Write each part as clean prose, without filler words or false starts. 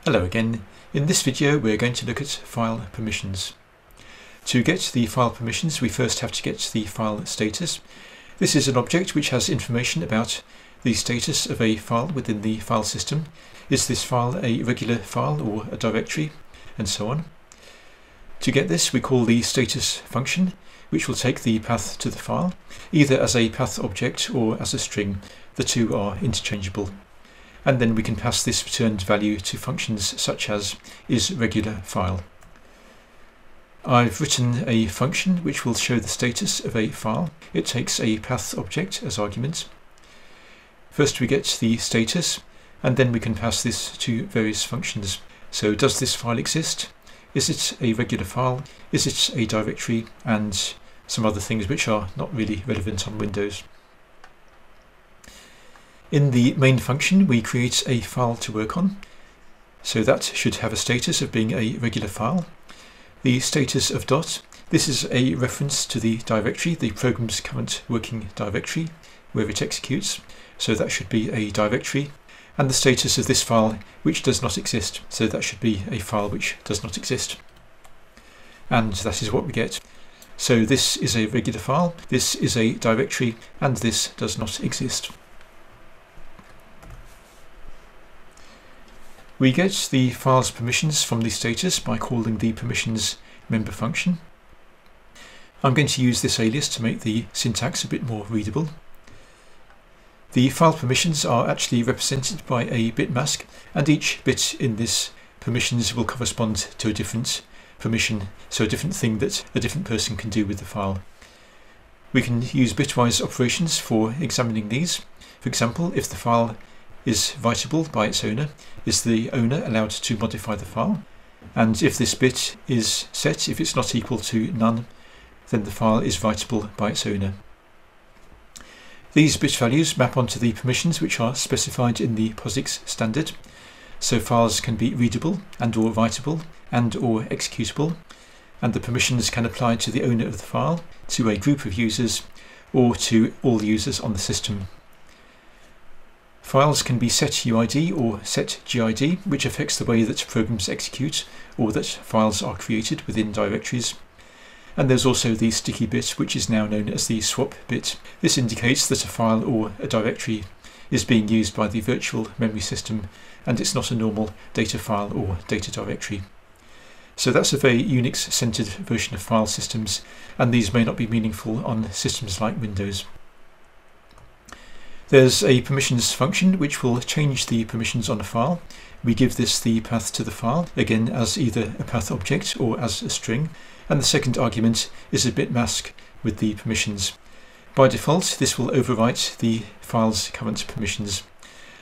Hello again. In this video we're going to look at file permissions. To get the file permissions we first have to get the file status. This is an object which has information about the status of a file within the file system. Is this file a regular file or a directory, and so on. To get this we call the status function, which will take the path to the file, either as a path object or as a string. The two are interchangeable. And then we can pass this returned value to functions such as isRegularFile. I've written a function which will show the status of a file. It takes a path object as argument. First we get the status, and then we can pass this to various functions. So does this file exist? Is it a regular file? Is it a directory? And some other things which are not really relevant on Windows. In the main function we create a file to work on, so that should have a status of being a regular file. The status of dot, this is a reference to the directory, the program's current working directory, where it executes, so that should be a directory. And the status of this file which does not exist, so that should be a file which does not exist. And that is what we get. So this is a regular file, this is a directory, and this does not exist. We get the file's permissions from the status by calling the permissions member function. I'm going to use this alias to make the syntax a bit more readable. The file permissions are actually represented by a bit mask, and each bit in this permissions will correspond to a different permission, so a different thing that a different person can do with the file. We can use bitwise operations for examining these. For example, if the file is writable by its owner, is the owner allowed to modify the file? And if this bit is set, if it's not equal to none, then the file is writable by its owner. These bit values map onto the permissions which are specified in the POSIX standard. So files can be readable and or writable and or executable, and the permissions can apply to the owner of the file, to a group of users, or to all users on the system. Files can be set UID or set GID, which affects the way that programs execute or that files are created within directories. And there's also the sticky bit, which is now known as the swap bit. This indicates that a file or a directory is being used by the virtual memory system, and it's not a normal data file or data directory. So that's a very Unix-centered version of file systems, and these may not be meaningful on systems like Windows. There's a permissions function which will change the permissions on a file. We give this the path to the file, again as either a path object or as a string, and the second argument is a bit mask with the permissions. By default this will overwrite the file's current permissions.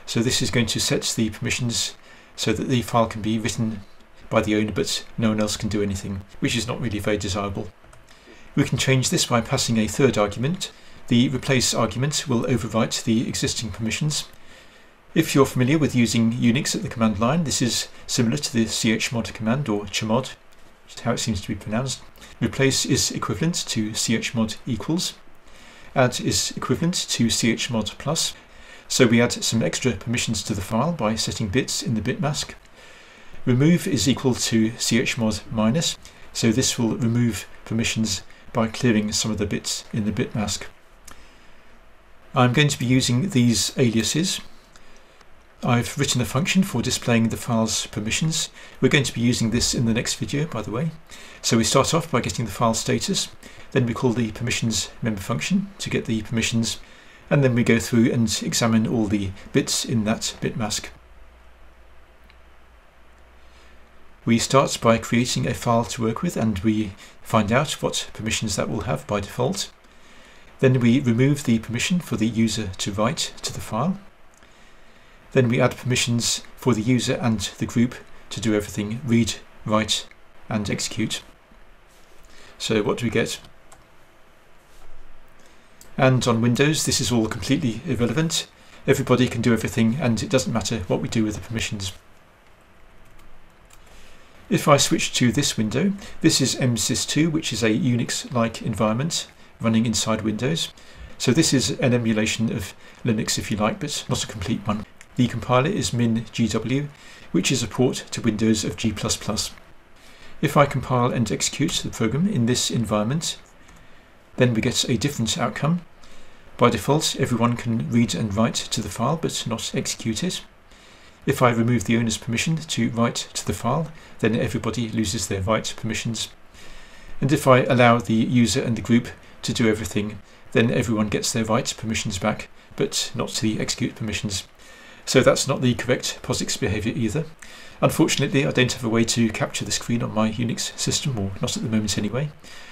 So this is going to set the permissions so that the file can be written by the owner but no one else can do anything, which is not really very desirable. We can change this by passing a third argument. The replace argument will overwrite the existing permissions. If you're familiar with using Unix at the command line, this is similar to the chmod command, or chmod, which is how it seems to be pronounced. Replace is equivalent to chmod equals. Add is equivalent to chmod plus. So we add some extra permissions to the file by setting bits in the bit mask. Remove is equal to chmod minus, so this will remove permissions by clearing some of the bits in the bit mask. I'm going to be using these aliases. I've written a function for displaying the file's permissions. We're going to be using this in the next video, by the way. So we start off by getting the file status, then we call the permissions member function to get the permissions, and then we go through and examine all the bits in that bit mask. We start by creating a file to work with, and we find out what permissions that will have by default. Then we remove the permission for the user to write to the file. Then we add permissions for the user and the group to do everything: read, write, and execute. So what do we get? And on Windows this is all completely irrelevant. Everybody can do everything and it doesn't matter what we do with the permissions. If I switch to this window, this is MSys2, which is a Unix-like environment running inside Windows. So this is an emulation of Linux if you like, but not a complete one. The compiler is min.gw, which is a port to Windows of G++. If I compile and execute the program in this environment, then we get a different outcome. By default, everyone can read and write to the file, but not execute it. If I remove the owner's permission to write to the file, then everybody loses their write permissions. And if I allow the user and the group to do everything, then everyone gets their write permissions back, but not the execute permissions. So that's not the correct POSIX behavior either. Unfortunately, I don't have a way to capture the screen on my Unix system, or not at the moment anyway.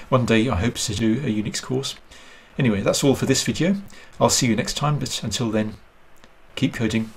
One day I hope to do a Unix course. Anyway, that's all for this video. I'll see you next time, but until then, keep coding.